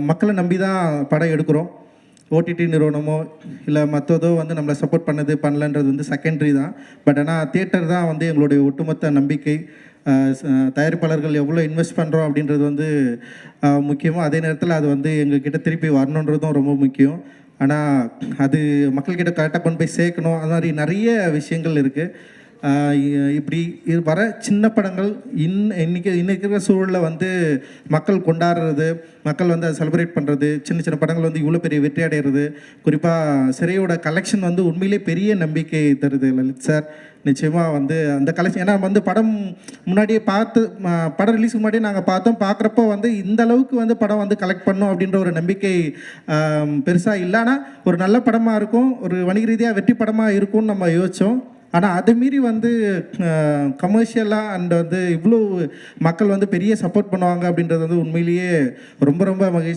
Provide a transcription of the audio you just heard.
மக்களை நம்பி தான் படம் எடுக்கிறோம். ஓடிடி நிறுவனமோ இல்லை மற்றதோ வந்து நம்மளை சப்போர்ட் பண்ணலன்றது வந்து செகண்டரி தான். பட் ஆனால் தியேட்டர் தான் வந்து எங்களுடைய ஒட்டுமொத்த நம்பிக்கை. தயாரிப்பாளர்கள் எவ்வளோ இன்வெஸ்ட் பண்ணுறோம் அப்படின்றது வந்து முக்கியமாக, அதே நேரத்தில் அது வந்து எங்ககிட்ட திருப்பி வரணுன்றதும் ரொம்ப முக்கியம். ஆனால் அது மக்கள்கிட்ட கரெக்டாக கொண்டு போய் சேர்க்கணும். அது மாதிரி நிறைய விஷயங்கள் இருக்குது. இப்படி வர சின்ன படங்கள் இன்னைக்கு இருக்கிற சூழலில் வந்து மக்கள் கொண்டாடுறது, மக்கள் வந்து அதை செலிப்ரேட் பண்ணுறது, சின்ன சின்ன படங்கள் வந்து இவ்வளோ பெரிய வெற்றி அடைகிறது, குறிப்பாக சிறையோட கலெக்ஷன் வந்து உண்மையிலே பெரிய நம்பிக்கை தருது லலித் சார். நிச்சயமாக வந்து அந்த கலெக்ஷன், ஏன்னா வந்து படம் முன்னாடியே பார்த்து படம் ரிலீஸுக்கு முன்னாடியே நாங்கள் பார்க்குறப்போ வந்து இந்த அளவுக்கு வந்து படம் வந்து கலெக்ட் பண்ணோம் அப்படின்ற ஒரு நம்பிக்கை பெருசாக இல்லைன்னா ஒரு நல்ல படமாக இருக்கும், ஒரு வணிக ரீதியாக வெற்றி படமாக இருக்கும்னு நம்ம யோசித்தோம். ஆனால் அதை மீறி வந்து கமர்ஷியலாக அண்ட் வந்து இவ்வளோ மக்கள் வந்து பெரிய சப்போர்ட் பண்ணுவாங்க அப்படின்றது வந்து உண்மையிலேயே ரொம்ப ரொம்ப மகிழ்ச்சி.